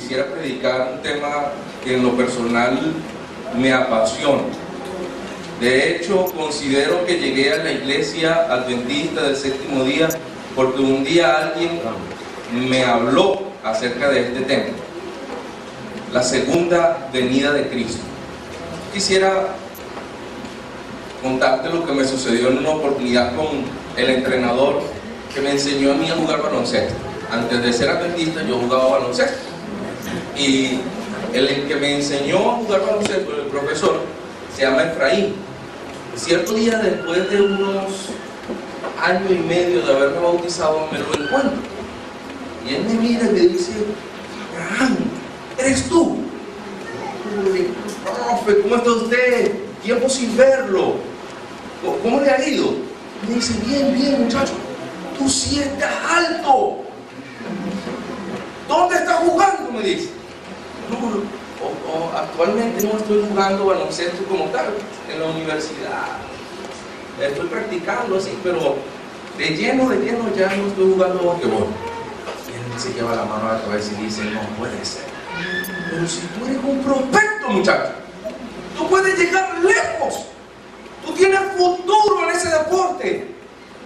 quisiera predicar un tema que en lo personal me apasiona. De hecho, considero que llegué a la iglesia adventista del séptimo día porque un día alguien me habló acerca de este tema: la segunda venida de Cristo. Quisiera contarte lo que me sucedió en una oportunidad con el entrenador que me enseñó a mí a jugar baloncesto. Antes de ser adventista yo jugaba baloncesto, y el que me enseñó a jugar baloncesto, el profesor, se llama Efraín. Cierto día, después de unos años y medio de haberme bautizado, me lo encuentro y él me mira y me dice: Abraham, ¿eres tú? Profe, ¿cómo está usted? Tiempo sin verlo. ¿Cómo le ha ido? Me dice: bien, bien, muchacho. Tú sí estás alto. ¿Dónde estás jugando? Me dice. No, actualmente no estoy jugando baloncesto como tal en la universidad. Estoy practicando así, pero de lleno ya no estoy jugando basquetbol. Y él se lleva la mano a la cabeza y dice: no puede ser. Pero si tú eres un prospecto, muchacho, tú puedes llegar lejos. Tú tienes futuro en ese deporte.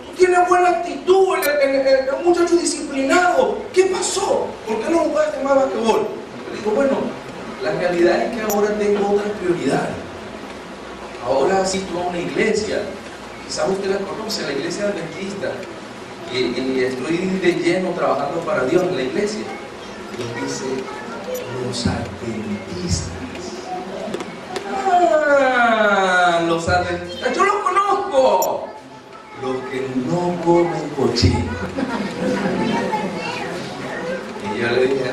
Tú tienes buena actitud, eres un muchacho disciplinado. ¿Qué pasó? ¿Por qué no jugaste más basquetbol? Le digo: bueno, la realidad es que ahora tengo otras prioridades. Ahora asisto a una iglesia. Quizás usted la conoce, la iglesia adventista. Y estoy de lleno trabajando para Dios en la iglesia. Y dice: los adventistas. Ah, los adventistas. Yo los conozco. Los que no comen cochino. Y yo le dije: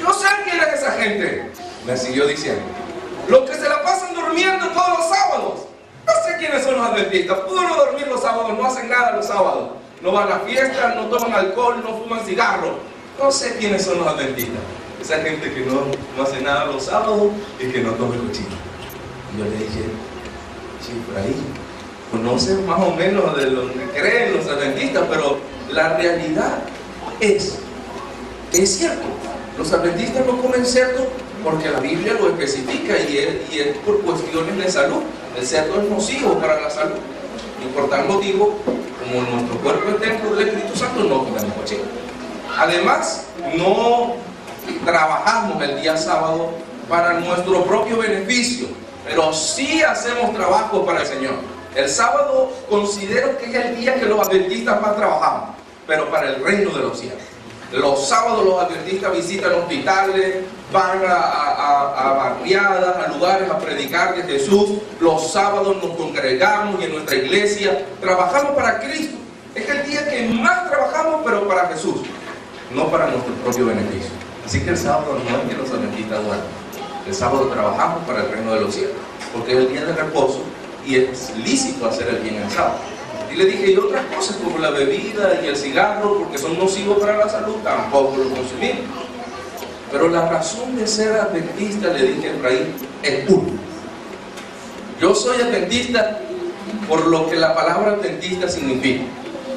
yo sé quién es esa gente. Me siguió diciendo: los que se la pasan durmiendo todos los sábados. No sé quiénes son los adventistas. Pueden no dormir los sábados, no hacen nada los sábados. No van a fiestas, no toman alcohol, no fuman cigarro. No sé quiénes son los adventistas. Esa gente que no hace nada los sábados y que no come cochino. Y yo le dije: sí, por ahí conocen más o menos de lo que creen los adventistas, pero la realidad es cierto. Los adventistas no comen cerdo porque la Biblia lo especifica, y es por cuestiones de salud. El cerdo es nocivo para la salud, y por tal motivo, como nuestro cuerpo es templo del Espíritu Santo, no comemos cochino. Además, no trabajamos el día sábado para nuestro propio beneficio, pero sí hacemos trabajo para el Señor. El sábado considero que es el día que los adventistas más trabajamos, pero para el reino de los cielos. Los sábados los adventistas visitan hospitales, van a barriadas, a lugares a predicar de Jesús. Los sábados nos congregamos y en nuestra iglesia trabajamos para Cristo. Es el día que más trabajamos, pero para Jesús, no para nuestro propio beneficio. Así que el sábado no es que los adventistas duerman. El sábado trabajamos para el reino de los cielos, porque es el día de reposo y es lícito hacer el bien el sábado. Y le dije: y otras cosas como la bebida y el cigarro, porque son nocivos para la salud, tampoco lo consumimos. Pero la razón de ser adventista, le dije a Efraín, es una. Yo soy adventista por lo que la palabra adventista significa.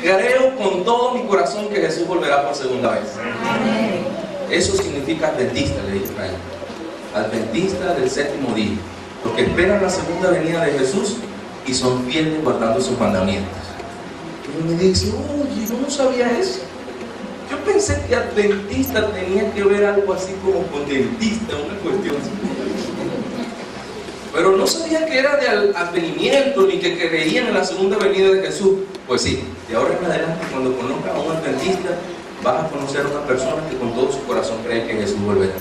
Creo con todo mi corazón que Jesús volverá por segunda vez. Eso significa adventista, le dije a Efraín. Adventista del séptimo día. Los que esperan la segunda venida de Jesús y son fieles guardando sus mandamientos. Y me dice: oye, yo no sabía eso. Yo pensé que adventista tenía que ver algo así como con dentista, una cuestión así. Pero no sabía que era de advenimiento ni que creían en la segunda venida de Jesús. Pues sí, de ahora en adelante, cuando conozcas a un adventista, vas a conocer a una persona que con todo su corazón cree que Jesús volverá.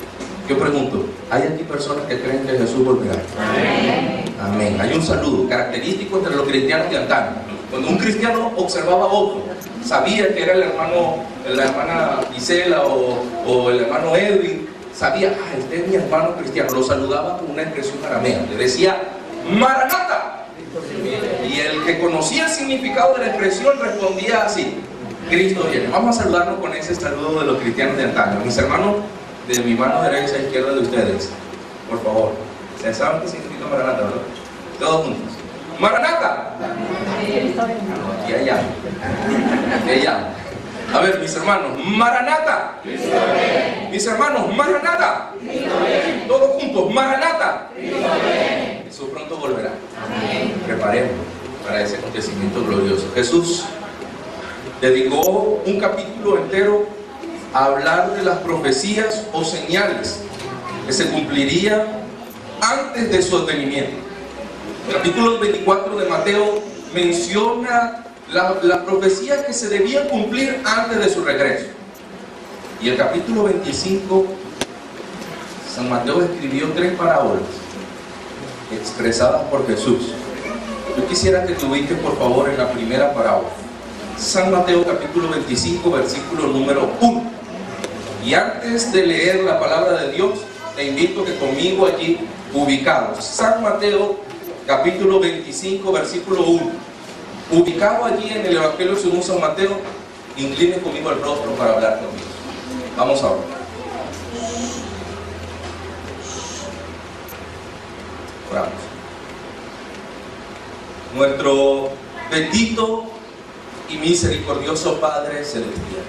Yo pregunto: ¿hay aquí personas que creen que Jesús volverá? Amén. Amén. Hay un saludo característico entre los cristianos de antaño. Cuando un cristiano observaba a otro, sabía que era la hermana Gisela o el hermano Edwin, sabía: este es mi hermano cristiano. Lo saludaba con una expresión aramea, le decía: Maranata. Y el que conocía el significado de la expresión respondía así: Cristo viene. Vamos a saludarnos con ese saludo de los cristianos de antaño. Mis hermanos de mi mano derecha e izquierda de ustedes, por favor. ¿Ustedes saben qué significa Maranata, verdad? Todos juntos. ¡Maranata! Aquí hay algo. Aquí hay algo. A ver, mis hermanos, Maranata. Mis hermanos, Maranata. Todos juntos, Maranata. Jesús pronto volverá. Preparemos para ese acontecimiento glorioso. Jesús dedicó un capítulo entero a hablar de las profecías o señales que se cumplirían antes de su advenimiento. El capítulo 24 de Mateo menciona las profecías que se debían cumplir antes de su regreso. Y el capítulo 25, San Mateo escribió 3 parábolas expresadas por Jesús. Yo quisiera que te ubiques por favor en la primera parábola. San Mateo capítulo 25, versículo número 1. Y antes de leer la palabra de Dios, te invito a que conmigo allí ubicados. San Mateo capítulo 25, versículo 1. Ubicado allí en el Evangelio según San Mateo, incline conmigo el rostro para hablar conmigo. Vamos a orar. Oramos. Nuestro bendito y misericordioso Padre Celestial,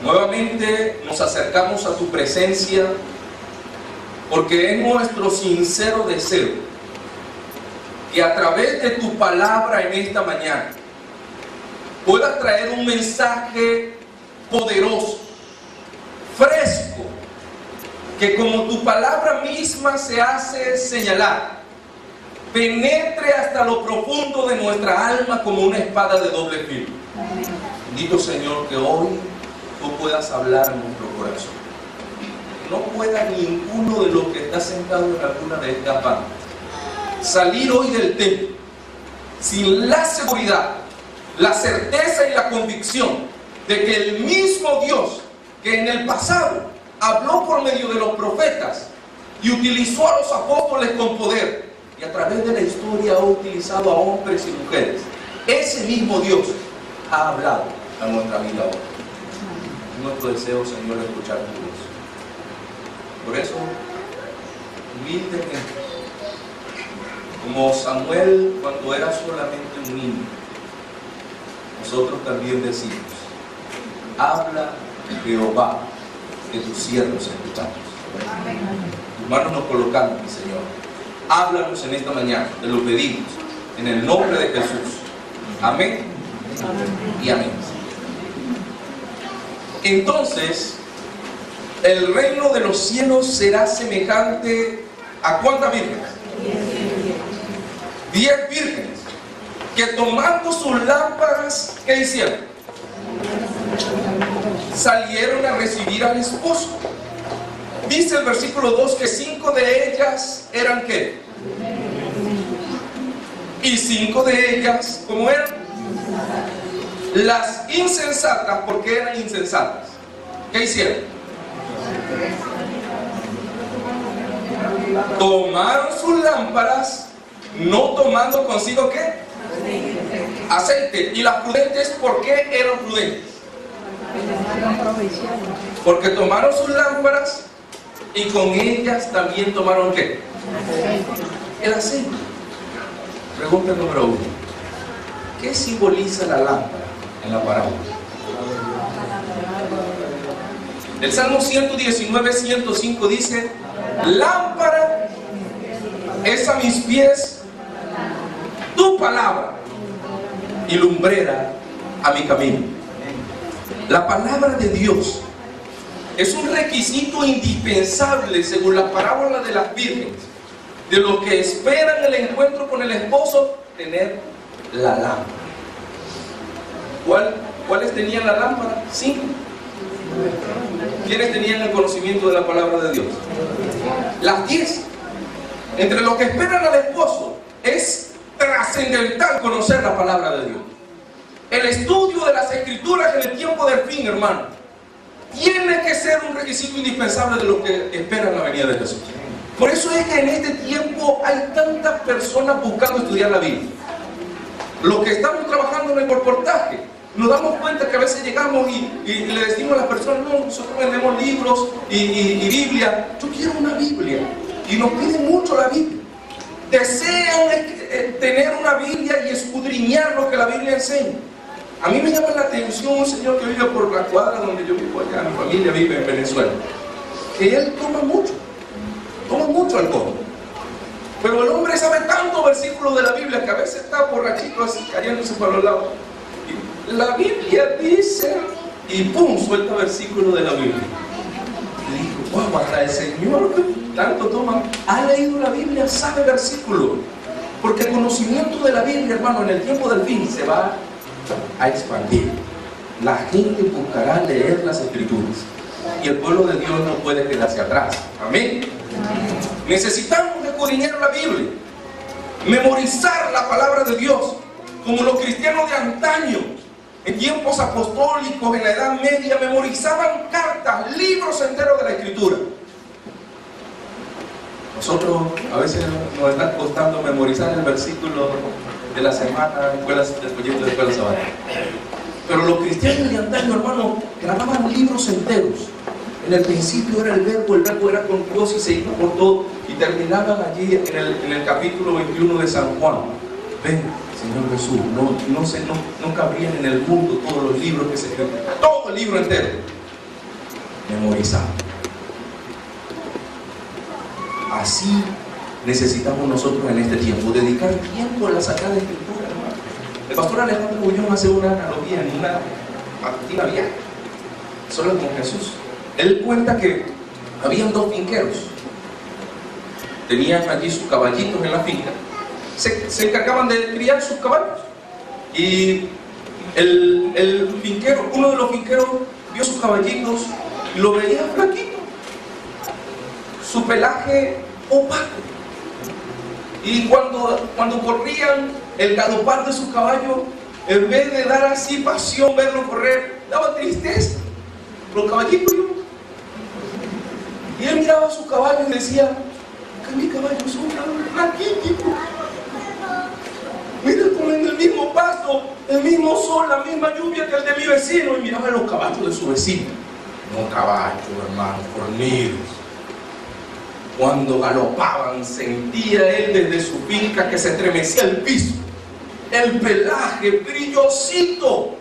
nuevamente nos acercamos a tu presencia porque es nuestro sincero deseo que a través de tu palabra en esta mañana puedas traer un mensaje poderoso, fresco, que como tu palabra misma se hace señalar, penetre hasta lo profundo de nuestra alma como una espada de doble filo. Bendito Señor, que hoy tú puedas hablar en nuestro corazón. No pueda ninguno de los que está sentado en alguna de estas bandas salir hoy del templo sin la seguridad, la certeza y la convicción de que el mismo Dios que en el pasado habló por medio de los profetas y utilizó a los apóstoles con poder, y a través de la historia ha utilizado a hombres y mujeres, ese mismo Dios ha hablado a nuestra vida hoy. Es nuestro deseo, Señor, escuchar tu voz. Por eso, humildemente, como Samuel cuando era solamente un niño, nosotros también decimos: habla Jehová, que tus siervos escuchamos. Tus manos nos colocamos, mi Señor. Háblanos en esta mañana, te lo pedimos, en el nombre de Jesús. Amén y amén. Entonces, el reino de los cielos será semejante a ¿cuántas vírgenes? 10 vírgenes que tomando sus lámparas, ¿qué hicieron? Salieron a recibir al esposo. Dice el versículo 2 que 5 de ellas eran ¿qué? Y 5 de ellas, ¿cómo eran? Las insensatas. ¿Por qué eran insensatas? ¿Qué hicieron? Tomaron sus lámparas, no tomando consigo ¿qué? Aceite. ¿Y las prudentes por qué eran prudentes? Porque tomaron sus lámparas y con ellas también tomaron ¿qué? El aceite. Pregunta número 1. ¿Qué simboliza la lámpara en la parábola? El Salmo 119, 105 dice: lámpara es a mis pies tu palabra y lumbrera a mi camino. La palabra de Dios es un requisito indispensable, según la parábola de las vírgenes, de los que esperan el encuentro con el esposo, tener la lámpara. ¿Cuáles tenían la lámpara? 5. ¿Quiénes tenían el conocimiento de la palabra de Dios? Las 10. Entre los que esperan al esposo es trascendental conocer la palabra de Dios. El estudio de las escrituras en el tiempo del fin, hermano, tiene que ser un requisito indispensable de los que esperan la venida de Jesús. Por eso es que en este tiempo hay tantas personas buscando estudiar la Biblia. Los que estamos trabajando en el colportaje, nos damos cuenta que a veces llegamos y le decimos a las personas: no, nosotros vendemos libros y Biblia. Yo quiero una Biblia. Y nos piden mucho la Biblia. Desean tener una Biblia y escudriñar lo que la Biblia enseña. A mí me llama la atención un señor que vive por la cuadra donde yo vivo allá, mi familia vive en Venezuela, que él toma mucho alcohol. Pero el hombre sabe tantos versículos de la Biblia que a veces está borrachito así, cayéndose por los lados. Y la Biblia dice, y pum, suelta versículo de la Biblia. Y digo, wow, hasta el Señor que tanto toma, ha leído la Biblia, sabe versículos. Porque el conocimiento de la Biblia, hermano, en el tiempo del fin se va a expandir. La gente buscará leer las Escrituras. Y el pueblo de Dios no puede quedarse atrás. Amén. Necesitamos escudriñar la Biblia, memorizar la palabra de Dios, como los cristianos de antaño, en tiempos apostólicos, en la Edad Media, memorizaban cartas, libros enteros de la Escritura. Nosotros a veces nos está costando memorizar el versículo de la semana, del proyecto de escuela sabática. Pero los cristianos de antaño, hermano, grababan libros enteros. En el principio era el verbo era con Dios y se iba por todo. Y terminaban allí en el capítulo 21 de San Juan. Ven, Señor Jesús, no cabrían en el mundo todos los libros que se escriben. Todo el libro entero. Memorizado. Así necesitamos nosotros en este tiempo, dedicar tiempo a la Sagrada Escritura, hermano. El pastor Alejandro Bullón hace una analogía en una matutina vieja, solo con Jesús. Él cuenta que habían dos finqueros, tenían allí sus caballitos en la finca, se encargaban de criar sus caballos. Y el finquero, uno de los finqueros, vio sus caballitos y lo veía flaquito, su pelaje opaco. Y cuando corrían, el galopar de su caballo, en vez de dar así pasión verlo correr, daba tristeza. Los caballitos, y él miraba a su caballo y decía, que mi caballo es un flaquito. Mira como en el mismo pasto, el mismo sol, la misma lluvia que el de mi vecino. Y miraba los caballos de su vecino. No caballos, hermano, fornidos. Cuando galopaban, sentía él desde su finca que se estremecía el piso, el pelaje brillosito.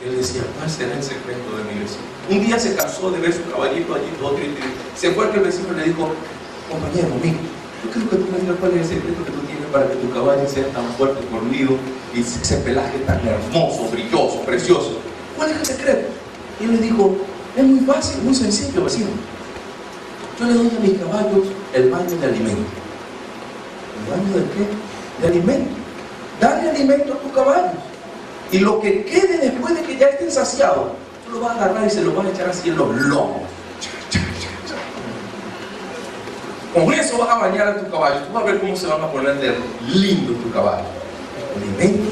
Él decía, ¿cuál será el secreto de mi vecino? Un día se cansó de ver su caballito allí todo triste. Se fue que el vecino le dijo, compañero, amigo, yo creo que tú me digas cuál es el secreto que tú tienes para que tu caballo sea tan fuerte, fornido, y ese pelaje tan hermoso, brilloso, precioso. ¿Cuál es el secreto? Y él le dijo, es muy fácil, muy sencillo, vecino. Yo le doy a mis caballos el baño de alimento. ¿El baño de qué? De alimento. Dale alimento a tus caballos. Y lo que quede después de que ya estén saciados, tú lo vas a agarrar y se lo vas a echar así en los lomos. Con eso vas a bañar a tu caballo. Tú vas a ver cómo se van a poner de lindo tu caballo. El alimento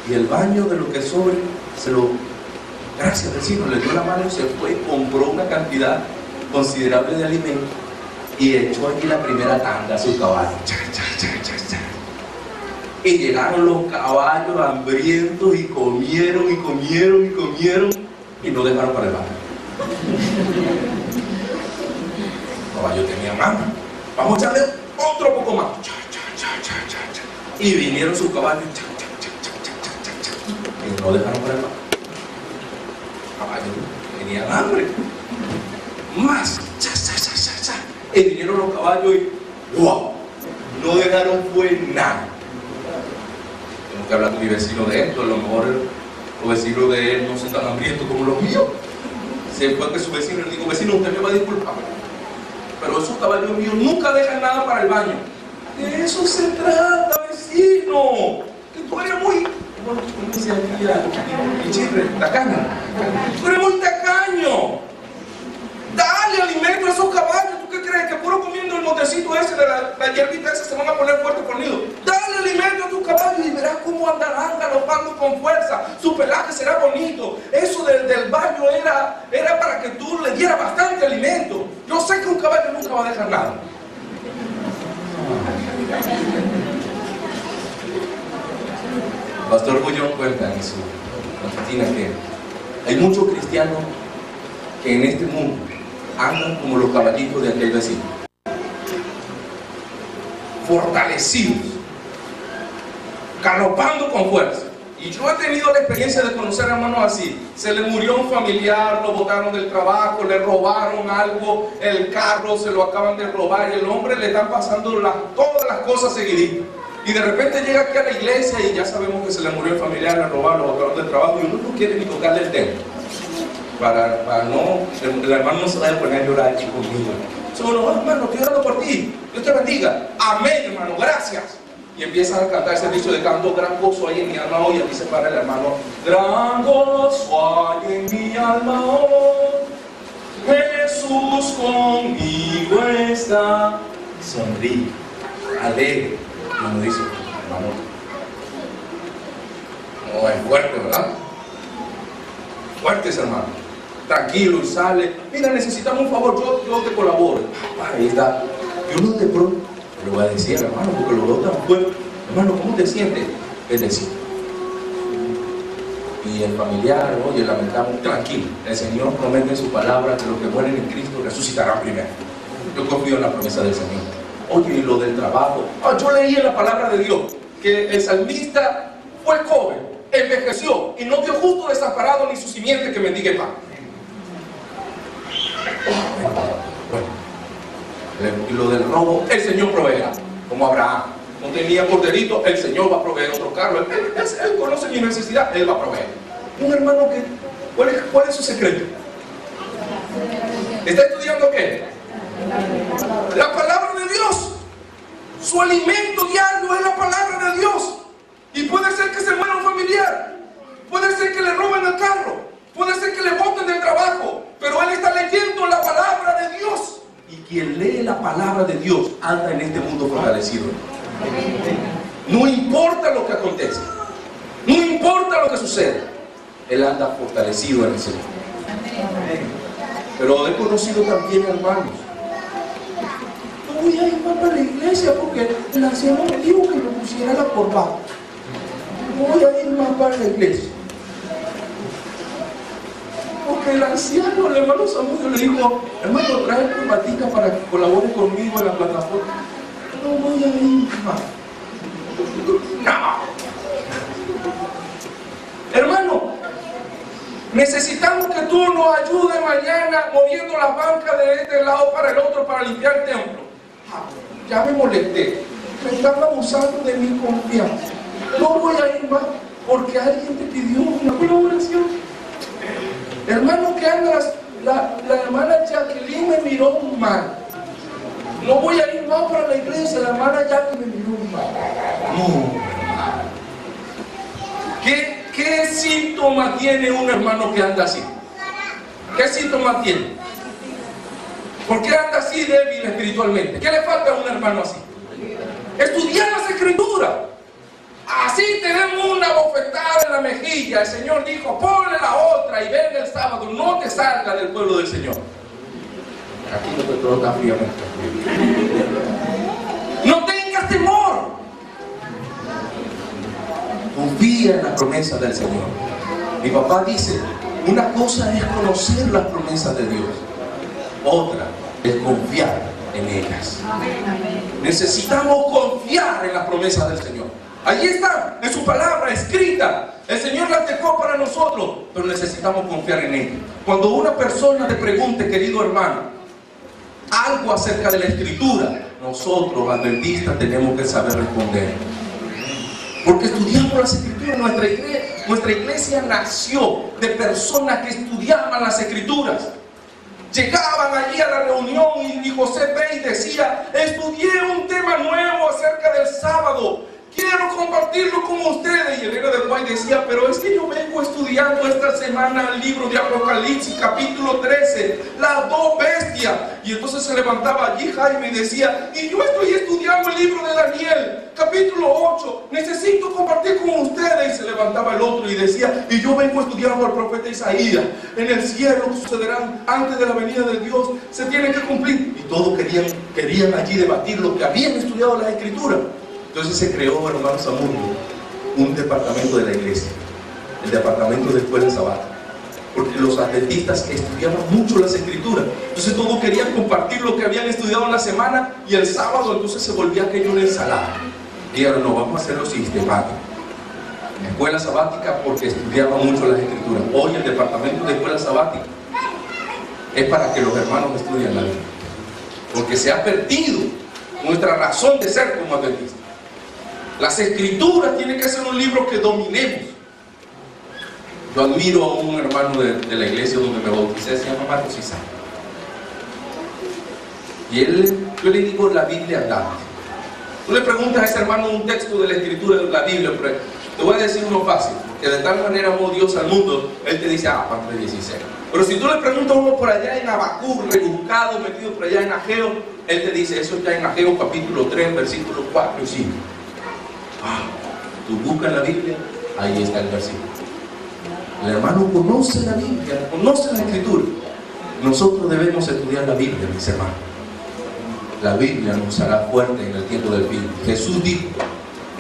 y el baño de lo que sobre, gracias vecino, le dio la mano, se fue y compró una cantidad considerable de alimento y echó aquí la primera tanda a su caballo. Y llegaron los caballos hambrientos y comieron y comieron y comieron y no dejaron para el baño. Los caballos tenían hambre. Vamos a echarle otro poco más. Y vinieron sus caballos y no dejaron para el baño. Los caballos tenían hambre. Más. Y vinieron los caballos y ¡wow! No dejaron fue nada. Tengo que hablar con mi vecino de esto. A lo mejor los vecinos de él no son tan hambrientos como los míos. Se fue que su vecino le dijo, vecino, usted me va a disculpar, pero esos caballos míos nunca dejan nada para el baño. De eso se trata, vecino. Que tú eres muy, bueno, ¿cómo dice aquí? Chirre, tacaño. Tú eres muy tacaño. Dale alimento a esos caballos. ¿Tú qué crees? Que puro comiendo el montecito ese de la hierbita esa se van a poner fuertes fornidos. Dale alimento a tus caballos y verás cómo andarán galopando con fuerza. Su pelaje será bonito. Eso del baño era para que tú le dieras bastante alimento. Yo sé que un caballo nunca va a dejar nada. Pastor Bullón cuenta en su matutina que hay muchos cristianos que en este mundo andan como los caballitos de aquel vecino, fortalecidos, galopando con fuerza, Y yo he tenido la experiencia de conocer hermanos así. Se le murió un familiar, lo botaron del trabajo, le robaron algo, el carro se lo acaban de robar y el hombre le están pasando todas las cosas seguiditas. Y de repente llega aquí a la iglesia y ya sabemos que se le murió el familiar, le robaron, lo botaron del trabajo y uno no quiere ni tocarle el tema. Para no, el hermano no se vaya a poner a llorar aquí conmigo. Solo, hermano, estoy orando por ti, Dios te bendiga, amén hermano, gracias. Y empiezan a cantar ese dicho de canto, gran gozo hay en mi alma hoy. Y aquí se para el hermano, gran gozo hay en mi alma hoy, Jesús conmigo está. Sonríe, alegre. Y uno dice, hermano, no es fuerte, ¿verdad? Fuerte ese hermano, tranquilo y sale. Mira, necesitamos un favor, yo te colaboro. Ahí está. Y uno de pronto le voy a decir, hermano, porque lo veo tan fuerte. Hermano, ¿cómo te sientes? Es decir, y el familiar, oye, lamentamos, tranquilo, el Señor promete en su palabra que los que mueren en Cristo resucitarán primero. Yo confío en la promesa del Señor. Oye, y lo del trabajo, yo leí en la palabra de Dios que el salmista fue joven, envejeció y no dio justo desamparado ni su simiente que mendigue pan. Bueno, y lo del robo, el Señor proveerá, como Abraham. No tenía corderito, el Señor va a proveer otro carro. Él conoce mi necesidad, Él va a proveer. Un hermano que, ¿cuál es su secreto? ¿Está estudiando qué? La palabra de Dios. Su alimento diario es la palabra de Dios. Y puede ser que se muera un familiar, puede ser que le roben el carro, puede ser que le boten del trabajo, pero él está leyendo la palabra de Dios. Y quien lee la palabra de Dios anda en este mundo fortalecido. No importa lo que acontezca, no importa lo que suceda, él anda fortalecido en el Señor. Pero he conocido también hermanos, no voy a ir más para la iglesia porque el anciano me dijo que me pusiera la corbata. No voy a ir más para la iglesia porque el anciano, el hermano Samuel, le dijo, hermano, trae corbatica para que colabore conmigo en la plataforma. No voy a ir más. No. Hermano, necesitamos que tú nos ayudes mañana moviendo las bancas de este lado para el otro para limpiar el templo. Ya me molesté, me están abusando de mi confianza. No voy a ir más porque alguien te pidió una colaboración. Hermano, que andas, la hermana Jacqueline me miró mal. No voy a ir más para la iglesia, la hermana Jacqueline me miró mal. No. ¿Qué síntoma tiene un hermano que anda así? ¿Qué síntoma tiene? ¿Por qué anda así débil espiritualmente? ¿Qué le falta a un hermano así? Estudiar las escrituras. Así tenemos una bofetada en la mejilla. El Señor dijo, ponle la otra y ven el sábado, no te salgas del pueblo del Señor. Aquí no te todo está fríamente. No tengas temor. Confía en la promesa del Señor. Mi papá dice, una cosa es conocer las promesas de Dios, otra es confiar en ellas. Necesitamos confiar en las promesas del Señor. Allí están, en su palabra escrita. El Señor las dejó para nosotros, pero necesitamos confiar en ella. Cuando una persona te pregunte, querido hermano, algo acerca de la escritura, nosotros adventistas tenemos que saber responder. Porque estudiamos las escrituras. Nuestra iglesia nació de personas que estudiaban las escrituras. Llegaban allí a la reunión y José Bey decía, estudié un tema nuevo acerca del sábado. Quiero compartirlo con ustedes. Y Elena de White decía, pero es que yo vengo estudiando esta semana el libro de Apocalipsis, capítulo 13, las dos bestias. Y entonces se levantaba allí Jaime y decía, y yo estoy estudiando el libro de Daniel, capítulo 8, necesito compartir con ustedes. Y se levantaba el otro y decía, y yo vengo estudiando al profeta Isaías, en el cielo sucederán antes de la venida de Dios, se tienen que cumplir. Y todos querían allí debatir lo que habían estudiado las escrituras. Entonces se creó, hermano Samuel, un departamento de la iglesia, el departamento de escuela sabática, porque los adventistas estudiaban mucho las escrituras. Entonces todos querían compartir lo que habían estudiado en la semana, y el sábado entonces se volvía aquello una ensalada. Y ahora no, vamos a hacerlo sistemático. Escuela sabática porque estudiaba mucho las escrituras. Hoy el departamento de escuela sabática es para que los hermanos estudien la Biblia, porque se ha perdido nuestra razón de ser como adventistas. Las escrituras tienen que ser un libro que dominemos. Yo admiro a un hermano de la iglesia donde me bauticé, se llama Marcos Isaac, y yo le digo la Biblia andante. Tú le preguntas a ese hermano un texto de la escritura de la Biblia, pero te voy a decir uno fácil, que de tal manera amó Dios al mundo, él te dice, parte de 16. Pero si tú le preguntas a uno por allá en Habacuc, rebuscado, metido por allá en Ageo, él te dice, eso está en Ageo capítulo 3, versículos 4 y 5. Tú buscas la Biblia, ahí está el versículo. El hermano conoce la Biblia, conoce la escritura. Nosotros debemos estudiar la Biblia, mis hermanos. La Biblia nos hará fuerte en el tiempo del fin. Jesús dijo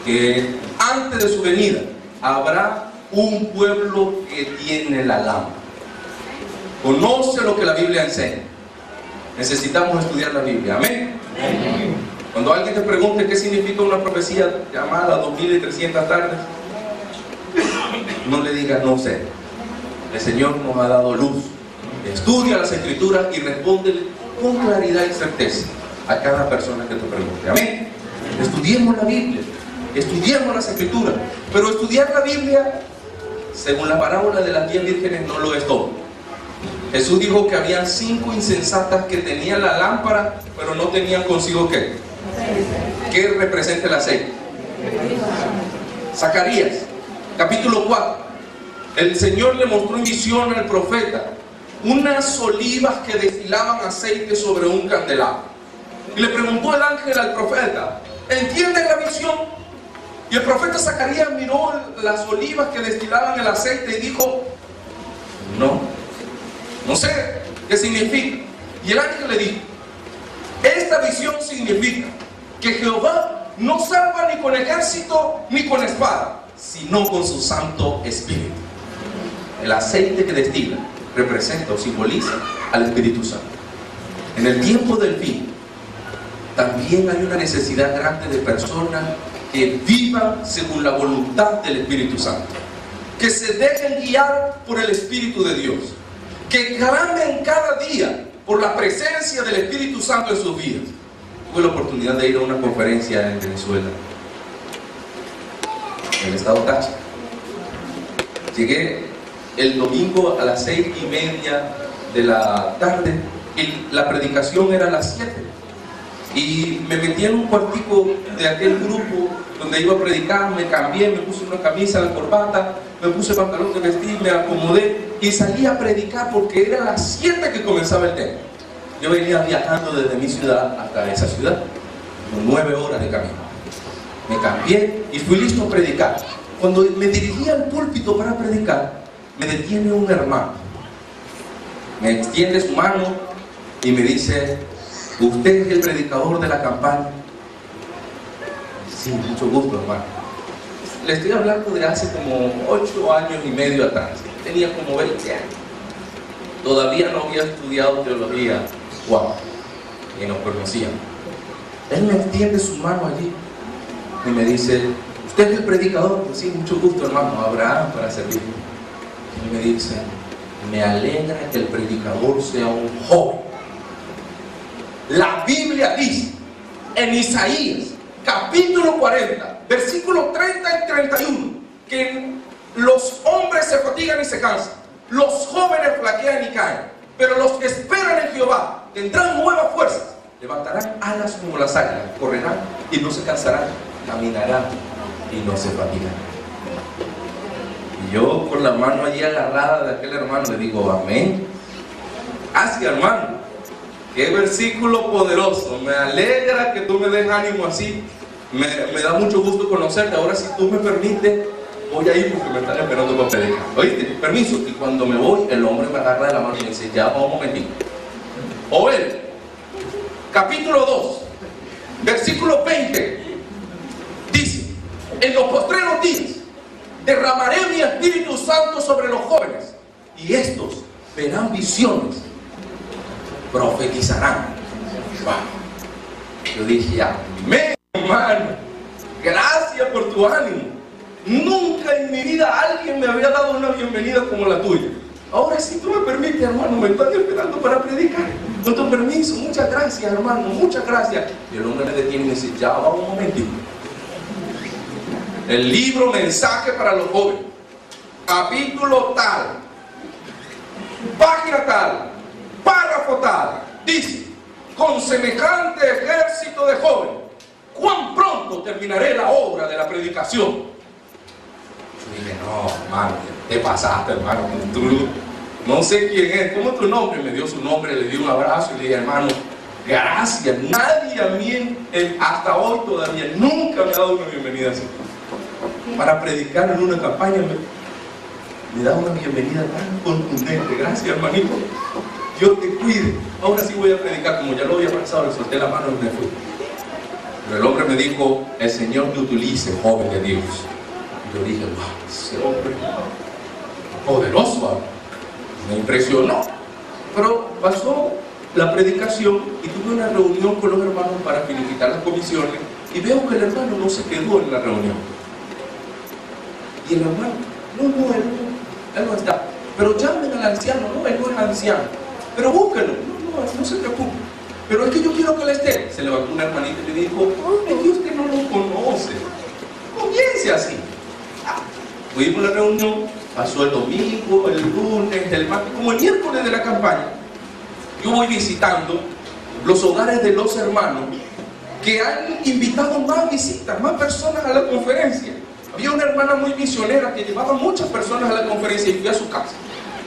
que antes de su venida habrá un pueblo que tiene la lámpara. Conoce lo que la Biblia enseña. Necesitamos estudiar la Biblia. Amén. Amén. Cuando alguien te pregunte qué significa una profecía llamada 2300 tardes, no le digas no sé. El Señor nos ha dado luz. Estudia las escrituras y responde con claridad y certeza a cada persona que te pregunte. Amén. Estudiemos la Biblia, estudiemos las escrituras, pero estudiar la Biblia, según la parábola de las 10 vírgenes, no lo es todo. Jesús dijo que habían 5 insensatas que tenían la lámpara, pero no tenían consigo ¿qué? ¿Qué representa el aceite? Zacarías, capítulo 4. El Señor le mostró en visión al profeta unas olivas que destilaban aceite sobre un candelabro. Y le preguntó el ángel al profeta, ¿entiendes la visión? Y el profeta Zacarías miró las olivas que destilaban el aceite y dijo, no sé qué significa. Y el ángel le dijo, esta visión significa que Jehová no salva ni con ejército ni con espada, sino con su Santo Espíritu. El aceite que destila representa o simboliza al Espíritu Santo. En el tiempo del fin también hay una necesidad grande de personas que vivan según la voluntad del Espíritu Santo, que se dejen guiar por el Espíritu de Dios, que clamen cada día por la presencia del Espíritu Santo en sus vidas. Tuve la oportunidad de ir a una conferencia en Venezuela, en el estado Táchira. Llegué el domingo a las 6:30 de la tarde y la predicación era a las 7. Y me metí en un cuartico de aquel grupo donde iba a predicar, me cambié, me puse una camisa, la corbata, me puse pantalón de vestir, me acomodé y salí a predicar porque era a las 7 que comenzaba el tema. Yo venía viajando desde mi ciudad hasta esa ciudad, con 9 horas de camino. Me cambié y fui listo a predicar. Cuando me dirigí al púlpito para predicar, me detiene un hermano. Me extiende su mano y me dice, ¿usted es el predicador de la campaña? Sí, mucho gusto, hermano. Le estoy hablando de hace como 8 años y medio atrás. Tenía como 20 años. Todavía no había estudiado teología. Wow. Y nos conocíamos. Él me extiende su mano allí y me dice, ¿usted es el predicador? Pues sí, mucho gusto, hermano. Abraham para servirle. Y me dice, me alegra que el predicador sea un joven. La Biblia dice en Isaías capítulo 40 versículos 30 y 31 que los hombres se fatigan y se cansan, los jóvenes flaquean y caen, pero los que esperan en Jehová tendrán nuevas fuerzas, levantarán alas como las águilas, correrán y no se cansarán, caminarán y no se fatigarán. Y yo con la mano allí agarrada de aquel hermano le digo, amén. Así, hermano, qué versículo poderoso. Me alegra que tú me des ánimo así. Me da mucho gusto conocerte. Ahora, si tú me permites, voy a ir porque me están esperando para predicar. ¿Oíste? Permiso. Y cuando me voy, el hombre me agarra de la mano y me dice, ya, vamos un momentito. Joel, capítulo 2, versículo 20. Dice, en los postreros días derramaré mi Espíritu Santo sobre los jóvenes y estos verán visiones, profetizarán. Wow. Yo dije, amén, hermano, gracias por tu ánimo. Nunca en mi vida alguien me había dado una bienvenida como la tuya. Ahora, si tú me permites, hermano, me están esperando para predicar. Con tu permiso, muchas gracias, hermano, muchas gracias. Y el hombre me detiene y me dice, ya va un momentito. El libro Mensaje para los Jóvenes, capítulo tal, página tal, párrafo tal, dice: con semejante ejército de jóvenes, ¿cuán pronto terminaré la obra de la predicación? Yo dije, no, hermano, te pasaste, hermano. Tú, no sé quién es, ¿cómo es tu nombre? Me dio su nombre, le di un abrazo y le dije, hermano, gracias. Nadie a mí, hasta hoy todavía, nunca me ha dado una bienvenida así. Para predicar en una campaña me da una bienvenida tan contundente. Gracias, hermanito. Dios te cuide. Ahora sí voy a predicar. Como ya lo había pasado, le solté la mano y me fui. Pero el hombre me dijo, el Señor te utilice, joven de Dios. Y yo dije, wow, ese hombre poderoso. Me impresionó. Pero pasó la predicación y tuve una reunión con los hermanos para finiquitar las comisiones, y veo que el hermano no se quedó en la reunión. Y el hermano, él no está. Pero llamen al anciano. No, él no es anciano. Pero búsquenlo. No se preocupe. Pero es que yo quiero que él esté. Se levantó una hermanita y le dijo, es que usted no lo conoce. Comience así. Fuimos a la reunión, pasó el domingo, el lunes, el martes, como el miércoles de la campaña. Yo voy visitando los hogares de los hermanos que han invitado más visitas, más personas a la conferencia. Había una hermana muy misionera que llevaba muchas personas a la conferencia, y fui a su casa.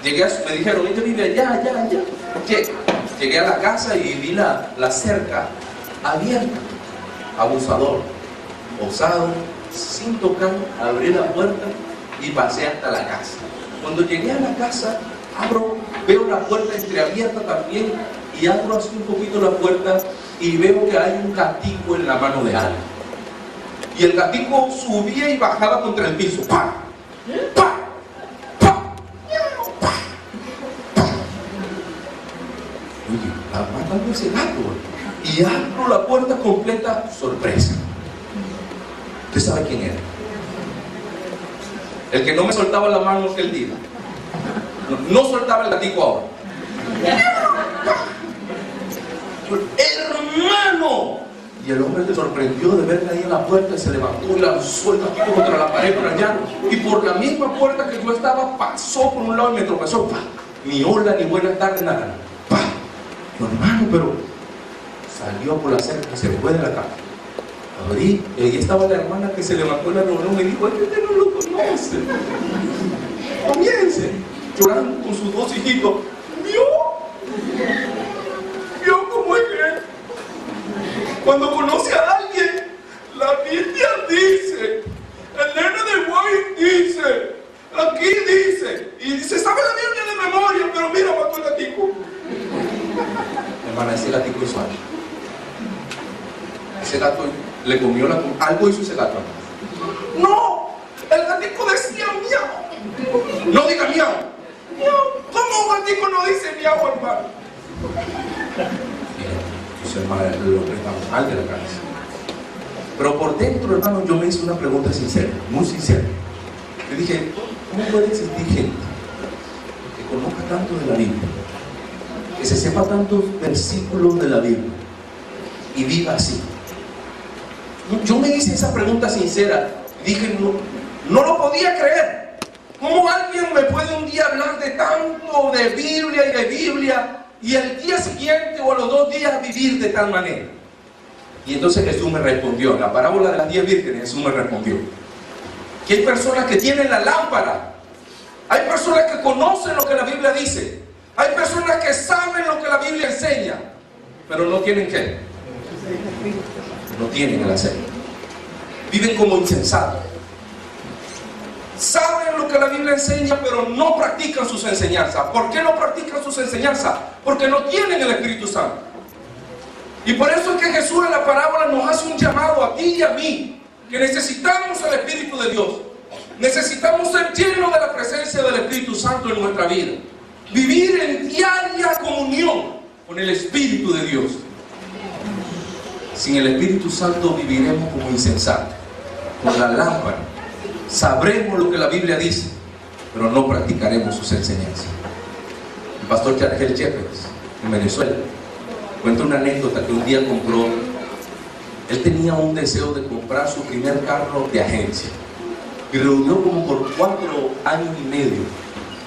Llegué me dijeron, ella vive allá. Llegué a la casa y vi la cerca abierta. Abusador, osado, sin tocar, abrí la puerta y pasé hasta la casa. Cuando llegué a la casa, veo la puerta entreabierta también, y abro así un poquito la puerta y veo que hay un gatico en la mano de alguien. Y el gatico subía y bajaba contra el piso. ¡Pah! ¡Pah! ¡Pah! ¡Pah! ¡Pah! Oye, está matando ese gato. Y abro la puerta completa, sorpresa. ¿Usted sabe quién era? El que no me soltaba la mano aquel día. No soltaba el gatico ahora. ¡Hermano! Y el hombre se sorprendió de verme ahí en la puerta, y se levantó y lanzó el gatico contra la pared por allá. Y por la misma puerta que yo estaba, pasó por un lado y me tropezó. ¡Pah! Ni hola, ni buenas tardes, nada. ¡Pah! Yo, hermano, pero salió por la cerca, se fue de la casa. Abrí, y ahí estaba la hermana que se levantó en la reunión y me dijo, es que usted no lo conoce. Comience. Llorando con sus dos hijitos. ¿Vio cómo es él? Cuando conoce a alguien, la Biblia dice, el nene de White dice, aquí dice, y dice, sabe la Biblia de memoria, pero mira, mató el gatico. Hermana, ese gatico hizo algo. Ese gato le comió algo, hizo ese gato. No, el gatico decía miau. No diga miau. ¿Cómo un gatico no dice miau, hermano? Su hermana lo prestamos mal de la cabeza. Pero por dentro, hermano, yo me hice una pregunta sincera, muy sincera. Le dije, ¿cómo puede existir gente que conozca tanto de la Biblia, que se sepa tantos versículos de la Biblia y viva así? Yo me hice esa pregunta sincera. Dije, no lo podía creer. ¿Cómo alguien me puede un día hablar de tanto de Biblia y de Biblia, y el día siguiente o a los 2 días vivir de tal manera? Y entonces Jesús me respondió, en la parábola de las 10 vírgenes, Jesús me respondió que hay personas que tienen la lámpara, hay personas que conocen lo que la Biblia dice, hay personas que saben lo que la Biblia enseña, pero no tienen ¿qué? No tienen el aceite. Viven como insensatos. Saben lo que la Biblia enseña, pero no practican sus enseñanzas. ¿Por qué no practican sus enseñanzas? Porque no tienen el Espíritu Santo. Y por eso es que Jesús en la parábola nos hace un llamado a ti y a mí, que necesitamos el Espíritu de Dios. Necesitamos ser llenos de la presencia del Espíritu Santo en nuestra vida. Vivir en diaria comunión con el Espíritu de Dios. Sin el Espíritu Santo viviremos como insensatos, con la lámpara sabremos lo que la Biblia dice, pero no practicaremos sus enseñanzas. El pastor Charles Jeffers, en Venezuela, cuenta una anécdota que un día compró. Él tenía un deseo de comprar su primer carro de agencia y reunió como por 4 años y medio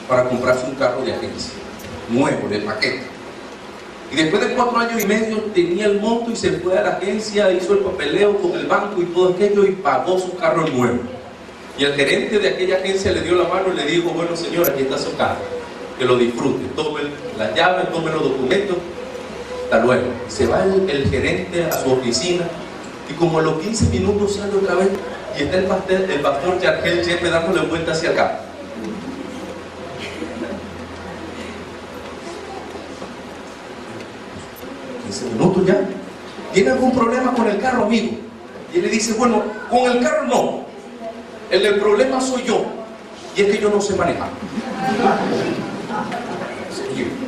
para comprarse un carro de agencia nuevo, de paquete. Y después de 4 años y medio tenía el monto y se fue a la agencia, hizo el papeleo con el banco y todo aquello y pagó su carro nuevo. Y el gerente de aquella agencia le dio la mano y le dijo: bueno, señor, aquí está su carro, que lo disfrute, tome las llaves, tome los documentos, hasta luego. Se va el gerente a su oficina y como a los 15 minutos sale otra vez y está el pastor Charles Jeffers dándole vuelta hacia acá. 15 minutos ya. ¿Tiene algún problema con el carro, amigo? Y él le dice: bueno, con el carro no. El problema soy yo. Y es que yo no sé manejar.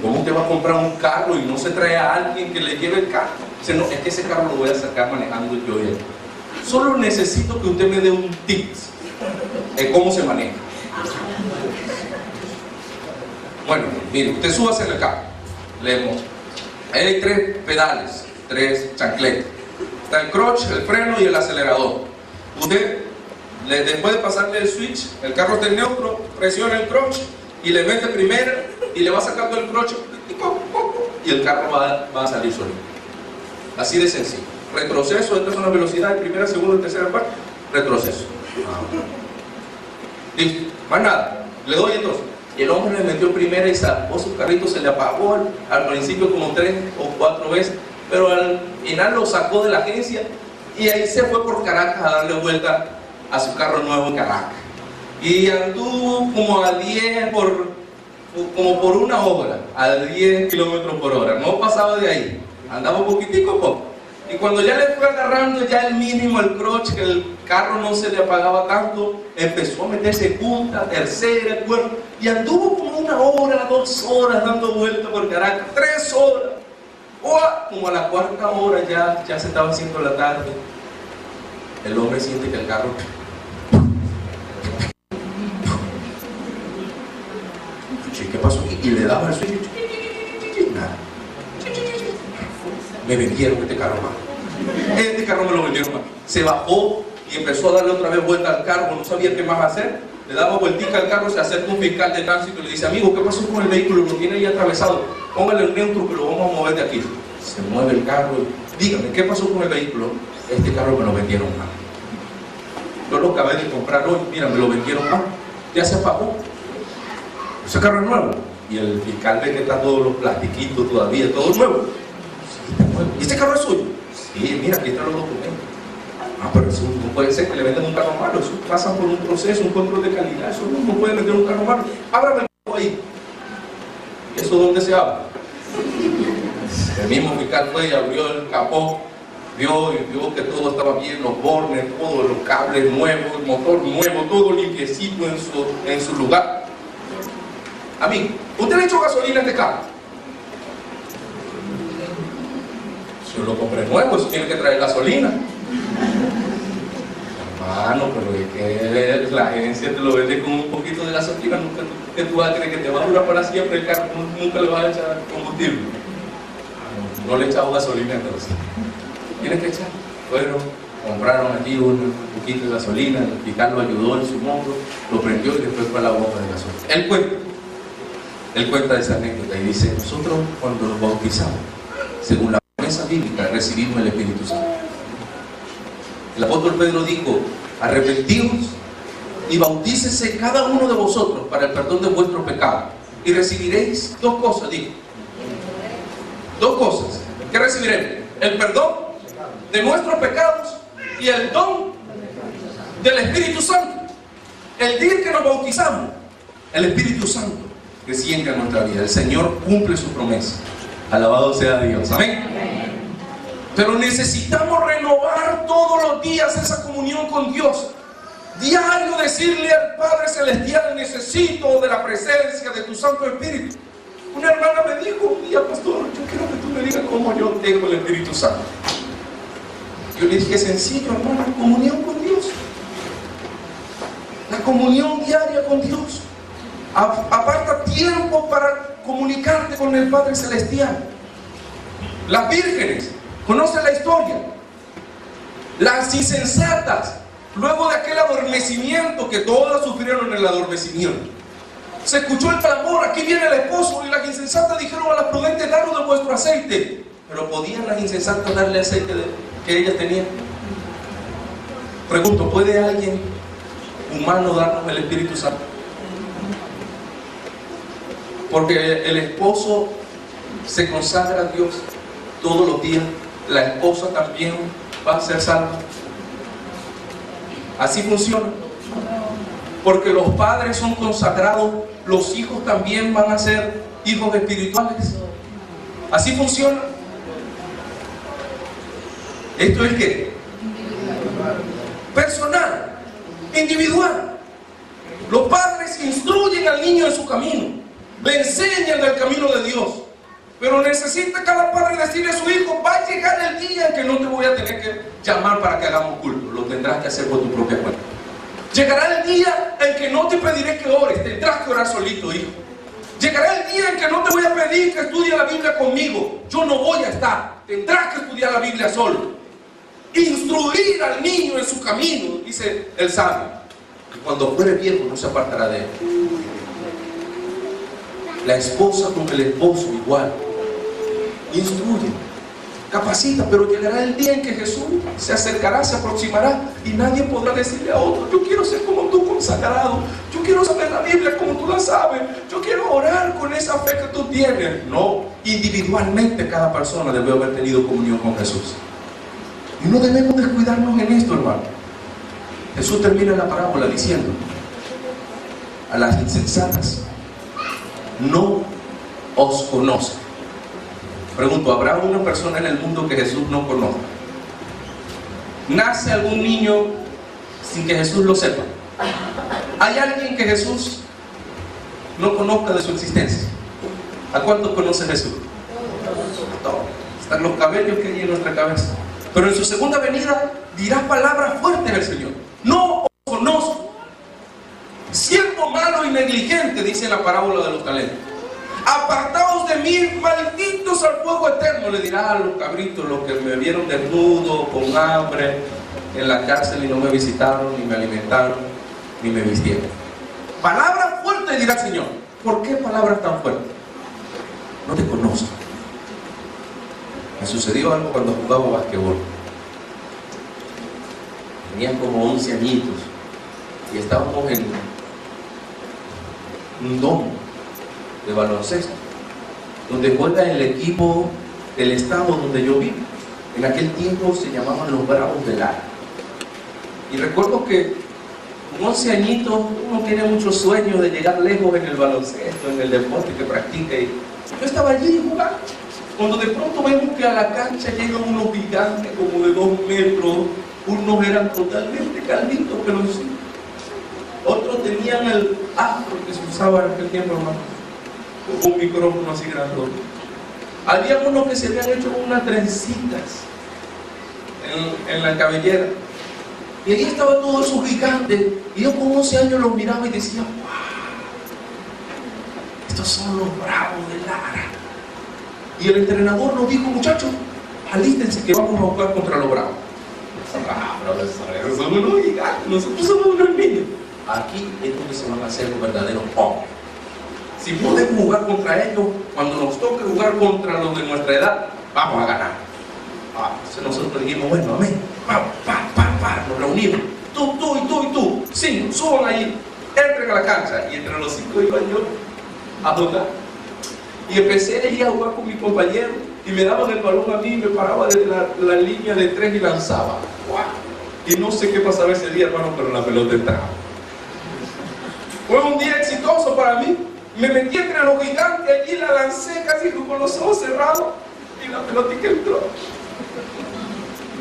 ¿Cómo usted va a comprar un carro y no se trae a alguien que le lleve el carro? Dice: no, es que ese carro lo voy a sacar manejando yo y él. Solo necesito que usted me dé un tips de cómo se maneja. Bueno, mire, usted súbase en el carro. Leemos. Ahí hay 3 pedales, 3 chancletas. Está el clutch, el freno y el acelerador. Usted, después de pasarle el switch, el carro está en neutro, presiona el clutch y le mete primero y le va sacando el clutch y el carro va a salir solo. Así de sencillo. Retroceso, estas son las velocidades: primera, segunda, tercera, cuarta. Retroceso. Listo, más nada. Le doy entonces. Y el hombre le metió primera y sacó su carrito, se le apagó al principio como 3 o 4 veces, pero al final lo sacó de la agencia y ahí se fue por Caracas a darle vuelta a su carro nuevo en Caracas. Y anduvo como a 10 como por 1 hora, a 10 kilómetros por hora. No pasaba de ahí, andaba un poquitico a poco. Y cuando ya le fue agarrando ya el mínimo, el clutch, que el carro no se le apagaba tanto, empezó a meterse punta, tercera, cuarta, y anduvo como 1 hora, 2 horas dando vueltas por Caracas, 3 horas. O como a la 4ª hora ya se estaba haciendo la tarde. El hombre siente que el carro... ¿Qué pasó aquí? Y le daba el switch. Nada. Me vendieron este carro más. Este carro me lo vendieron más. Se bajó y empezó a darle otra vez vuelta al carro. No sabía qué más hacer. Le daba vueltica al carro. Se acerca un fiscal de tránsito y le dice: amigo, ¿qué pasó con el vehículo? Lo tiene ahí atravesado. Póngale el neutro que lo vamos a mover de aquí. Se mueve el carro. Dígame, ¿qué pasó con el vehículo? Este carro me lo vendieron más. Yo lo acabé de comprar hoy. Mira, me lo vendieron más. Ya se apagó. Ese carro es nuevo. Y el fiscal ve que está todos los plastiquitos todavía, todo nuevo. ¿Y este carro es suyo? Sí, mira, aquí están los documentos. Pero eso no puede ser que le vendan un carro malo. Eso pasa por un proceso, un control de calidad. Eso no puede vender un carro malo. Ábrame el carro ahí. ¿Y eso dónde se abre? El mismo fiscal fue y abrió el capó, vio que todo estaba bien, los bornes, todos los cables nuevos, el motor nuevo, todo limpiecito en su lugar. Amigo, ¿usted le echó gasolina a este carro? Yo lo compré nuevo, eso tiene que traer gasolina. Hermano, pero es que la agencia te lo vende con un poquito de gasolina. Nunca que tú vas a creer que te va a durar para siempre el carro, nunca le vas a echar combustible. No le he echado gasolina entonces. Tienes que echar. Bueno, compraron aquí un poquito de gasolina, el fiscal lo ayudó en su hombro, lo prendió y después fue a la bomba de gasolina. Él cuenta esa anécdota y dice: nosotros cuando nos bautizamos, según la promesa bíblica, recibimos el Espíritu Santo. El apóstol Pedro dijo: arrepentíos y bautícese cada uno de vosotros para el perdón de vuestros pecados y recibiréis 2 cosas, dijo. 2 cosas. ¿Qué recibiremos? El perdón de nuestros pecados y el don del Espíritu Santo. El día que nos bautizamos, el Espíritu Santo desciende a nuestra vida. El Señor cumple su promesa. Alabado sea Dios. Amén. Pero necesitamos renovar todos los días esa comunión con Dios. Diario decirle al Padre Celestial: necesito de la presencia de tu Santo Espíritu. Una hermana me dijo un día: pastor, yo quiero que tú me digas cómo yo tengo el Espíritu Santo. Yo le dije: sencillo, hermano, comunión con Dios. comunión diaria con Dios. Aparta tiempo para comunicarte con el Padre Celestial. Las vírgenes, conocen la historia. Las insensatas, luego de aquel adormecimiento, que todas sufrieron el adormecimiento, se escuchó el clamor: aquí viene el esposo. Y las insensatas dijeron a las prudentes: danos de vuestro aceite. Pero ¿podían las insensatas darle aceite que ellas tenían? Pregunto, ¿puede alguien humano darnos el Espíritu Santo? Porque el esposo se consagra a Dios todos los días. La esposa también va a ser salva. Así funciona. Porque los padres son consagrados, los hijos también van a ser hijos espirituales. Así funciona. ¿Esto es qué? Personal, individual. Los padres instruyen al niño en su camino, le enseñan el camino de Dios. Pero necesita cada padre decirle a su hijo: va a llegar el día en que no te voy a tener que llamar para que hagamos culto, lo tendrás que hacer por tu propia cuenta. Llegará el día en que no te pediré que ores, tendrás que orar solito, hijo. Llegará el día en que no te voy a pedir que estudie la Biblia conmigo, yo no voy a estar, tendrás que estudiar la Biblia solo. Instruir al niño en su camino, dice el sabio, que cuando fuere viejo no se apartará de él. La esposa con el esposo igual, instruye, capacita, pero llegará el día en que Jesús se acercará, se aproximará, y nadie podrá decirle a otro: yo quiero ser como tú, consagrado, yo quiero saber la Biblia como tú la sabes, yo quiero orar con esa fe que tú tienes. No, individualmente cada persona debe haber tenido comunión con Jesús. Y no debemos descuidarnos en esto, hermano. Jesús termina la parábola diciendo a las insensatas: no os conozco. Pregunto, ¿habrá una persona en el mundo que Jesús no conozca? ¿Nace algún niño sin que Jesús lo sepa? ¿Hay alguien que Jesús no conozca de su existencia? ¿A cuántos conoce Jesús? A todos. Están los cabellos que hay en nuestra cabeza. Pero en su segunda venida dirá palabras fuertes del Señor: no os conozco. Siendo malo y negligente, dice la parábola de los talentos, apartaos de mí, malditos al fuego eterno. Le dirá a los cabritos, los que me vieron desnudo, con hambre, en la cárcel, y no me visitaron, ni me alimentaron, ni me vistieron. Palabras fuertes, dirá el Señor. ¿Por qué palabras tan fuertes? No te conozco. Me sucedió algo cuando jugaba basquetbol. Tenía como 11 añitos y estábamos en un domo de baloncesto donde juega el equipo del estado donde yo vivo. En aquel tiempo se llamaban los Bravos del Lara. Y recuerdo que con 11 añitos uno tiene muchos sueños de llegar lejos en el baloncesto, en el deporte que practica. Y yo estaba allí jugando, cuando de pronto vemos que a la cancha llegan unos gigantes como de 2 metros. Unos eran totalmente calditos, pero sí. Otros tenían el afro que se usaba en aquel tiempo, hermano, un micrófono así grandote. Había unos que se habían hecho unas trencitas en la cabellera. Y ahí estaban todos esos gigantes. Y yo con 11 años los miraba y decía: ¡wow! Estos son los Bravos de Lara. Y el entrenador nos dijo: muchachos, alístense que vamos a jugar contra los Bravos. Son unos gigantes, nosotros somos unos niños. Aquí es donde se van a hacer los verdaderos hombres. Si podemos jugar contra ellos, cuando nos toque jugar contra los de nuestra edad, vamos a ganar. Entonces nosotros dijimos: bueno, amén, vamos, nos reunimos, tú y tú y tú, 5, suban ahí, entren a la cancha. Y entre los 5 iba yo a jugar. Y empecé a ir a jugar con mi compañero, y me daban el balón a mí, me paraba de la línea de 3 y lanzaba. ¡Wow! Y no sé qué pasaba ese día, hermano, pero la pelota entraba. Fue un día exitoso para mí. Me metí entre los gigantes, allí la lancé casi con los ojos cerrados, y la pelotita entró.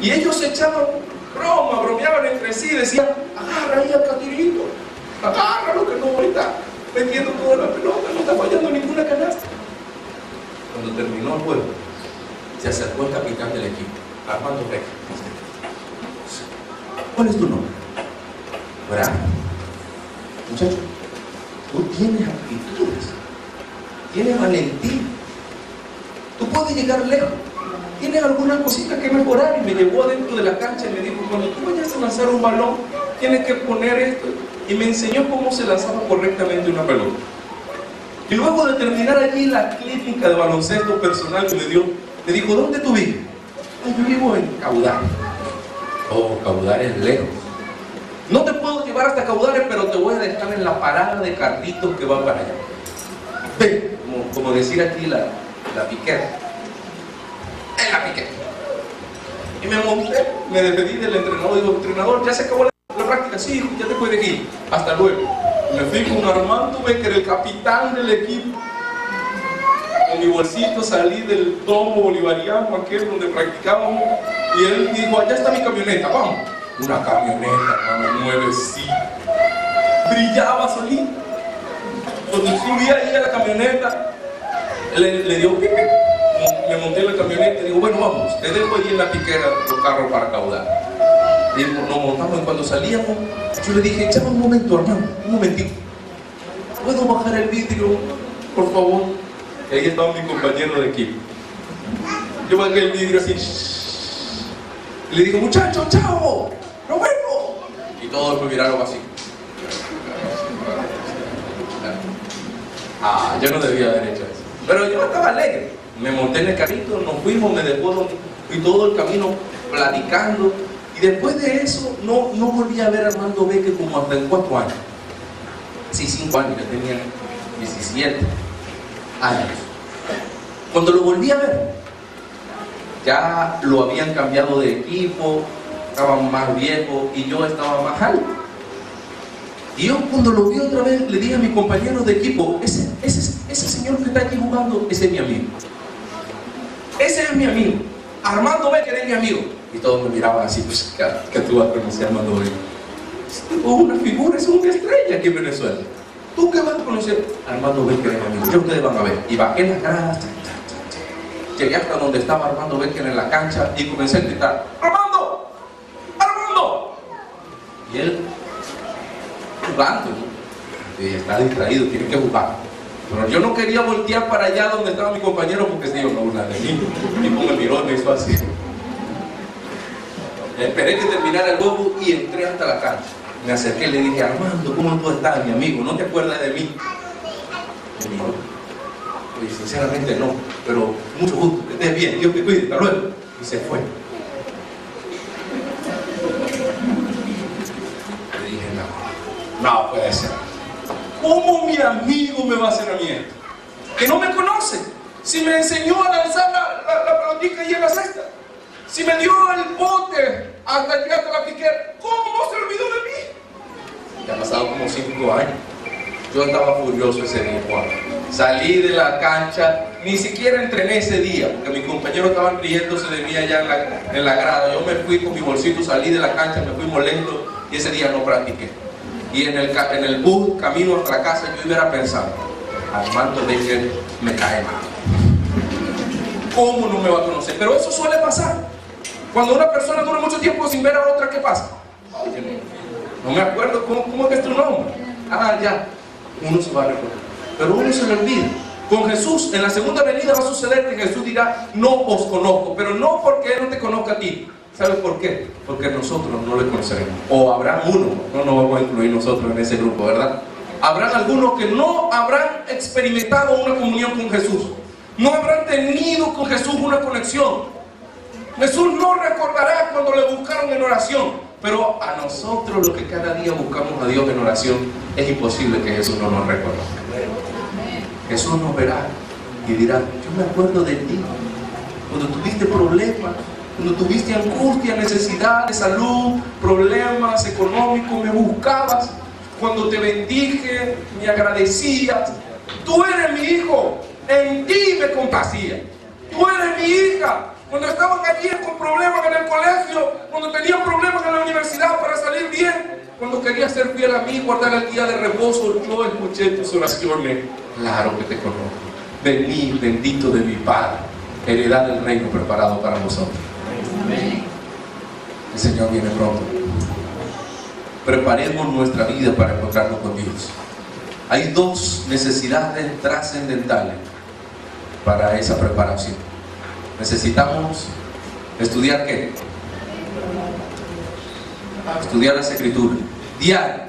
Y ellos se echaban bromeaban entre sí, decían: agarra ahí al catirito, agárralo que no voy a estar metiendo toda la pelota, no está fallando ninguna canasta. Cuando terminó el juego, se acercó el capitán del equipo, Armando Reca. ¿Cuál es tu nombre? Bravo. muchacho, tú tienes actitudes, tienes valentía, tú puedes llegar lejos, tienes alguna cosita que mejorar. Y me llevó adentro de la cancha y me dijo, cuando tú vayas a lanzar un balón, tienes que poner esto. Y me enseñó cómo se lanzaba correctamente una pelota. Y luego de terminar allí la clínica de baloncesto personal que me dio, me dijo, ¿dónde tú vives? Yo vivo en Caudales. Oh, Caudales es lejos. No te puedo llevar hasta Caudales, pero te voy a dejar en la parada de carritos que va para allá. Ve, como decir aquí la piquera. En la piquera. Y me monté, me despedí del entrenador. Digo, entrenador, ya se acabó la práctica. Sí, hijo, ya te puedes ir. Hasta luego. Me fui con Armando Becker, el capitán del equipo. Con mi bolsito salí del domo bolivariano, aquel donde practicábamos. Y él dijo, allá está mi camioneta, vamos. Una camioneta, hermano, nuevecita. Brillaba solita. Cuando subí ahí a la camioneta, le dio pipi. Me monté en la camioneta y digo, bueno, vamos, te dejo ahí en la piquera los carros para Caudal. Y nos montamos y cuando salíamos, yo le dije, echame un momento, hermano, un momentito. ¿Puedo bajar el vidrio, por favor? Y ahí estaba mi compañero de equipo. Yo bajé el vidrio así. Y le digo, muchachos, chao, nos vemos. Y todos me miraron así. Yo no debía haber hecho eso. Pero yo estaba alegre. Me monté en el carrito, nos fuimos, me dejó y todo el camino platicando. Y después de eso, no volví a ver a Armando Becker como hasta en 4 años. Sí, 5 años, ya tenía 17 años. Cuando lo volví a ver, ya lo habían cambiado de equipo, estaban más viejos y yo estaba más alto. Y yo cuando lo vi otra vez, le dije a mi compañero de equipo, ese señor que está aquí jugando, ese es mi amigo. Ese es mi amigo. Armando Becker es mi amigo. Y todos me miraban así, pues, que tú vas a conocer a Armando Becker. Este es una figura, es una estrella aquí en Venezuela. ¿Tú qué vas a conocer? Armando Becker es mi amigo. Ya ustedes van a ver. Y bajé las gradas. Llegué hasta donde estaba Armando Becker en la cancha y comencé a gritar, ¡Armando! ¡Armando! Y él jugando, ¿no? Y está distraído, tiene que jugar. Pero yo no quería voltear para allá donde estaba mi compañero porque se iba a burlar de mí. Y como me miró y me hizo así. Esperé que terminara el juego y entré hasta la cancha. Me acerqué y le dije, Armando, ¿cómo tú estás, mi amigo? ¿No te acuerdas de mí? Me miró. Y sinceramente no, pero mucho gusto, que estés bien, Dios te cuide, hasta luego. Y se fue. Le dije, no puede ser. ¿Cómo mi amigo me va a hacer a mí esto? Que no me conoce. Si me enseñó a lanzar la pelotita ahí en la cesta. Si me dio el bote hasta llegar hasta la piquera. ¿Cómo se olvidó de mí? Ya ha pasado como 5 años. Yo estaba furioso ese día, Juan. Salí de la cancha, ni siquiera entrené ese día, porque mis compañeros estaban riéndose de mí allá en la grada. Yo me fui con mi bolsito, salí de la cancha, me fui molesto y ese día no practiqué. Y en el bus, camino hasta la casa, yo hubiera pensado, Armando Becker me cae mal. ¿Cómo no me va a conocer? Pero eso suele pasar. Cuando una persona dura mucho tiempo sin ver a otra, ¿qué pasa? Oye, no me acuerdo, ¿cómo es tu nombre? Ya, uno se va a recordar. Pero uno se le olvida. Con Jesús, en la segunda venida va a suceder que Jesús dirá, no os conozco, pero no porque Él no te conozca a ti. ¿Sabes por qué? Porque nosotros no le conoceremos. O habrá uno, no nos vamos a incluir nosotros en ese grupo, ¿verdad? Habrán algunos que no habrán experimentado una comunión con Jesús. No habrán tenido con Jesús una conexión. Jesús no recordará cuando le buscaron en oración. Pero a nosotros, los que cada día buscamos a Dios en oración, es imposible que Jesús no nos reconozca. Jesús nos verá y dirá, yo me acuerdo de ti, cuando tuviste problemas, cuando tuviste angustia, necesidad de salud, problemas económicos, me buscabas, cuando te bendije, me agradecías, tú eres mi hijo, en ti me complacía, tú eres mi hija. Cuando estaban allí con problemas en el colegio, cuando tenían problemas en la universidad para salir bien, cuando querías ser fiel a mí, guardar el día de reposo, yo escuché tus oraciones. Claro que te conozco. Venid, bendito de mi Padre, heredad del reino preparado para vosotros. El Señor viene pronto. preparemos nuestra vida para encontrarnos con Dios. Hay dos necesidades trascendentales para esa preparación. Necesitamos estudiar ¿qué? Estudiar las Escrituras diario.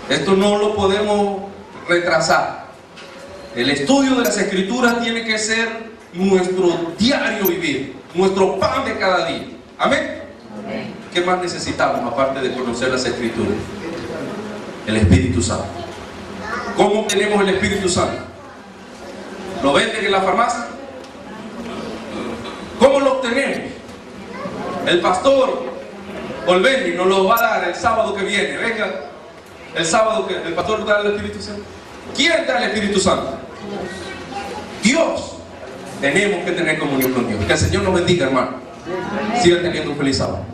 Esto no lo podemos retrasar. El estudio de las Escrituras tiene que ser nuestro diario vivir, nuestro pan de cada día. Amén. Amén. ¿Qué más necesitamos aparte de conocer las Escrituras? El Espíritu Santo. ¿Cómo obtenemos el Espíritu Santo? ¿Lo venden en la farmacia? ¿Cómo lo obtenemos? El pastor Olvendi nos lo va a dar el sábado que viene. Venga, el sábado que el pastor da el Espíritu Santo. ¿Quién da el Espíritu Santo? Dios. Tenemos que tener comunión con Dios. Que el Señor nos bendiga, hermano. Sigan teniendo un feliz sábado.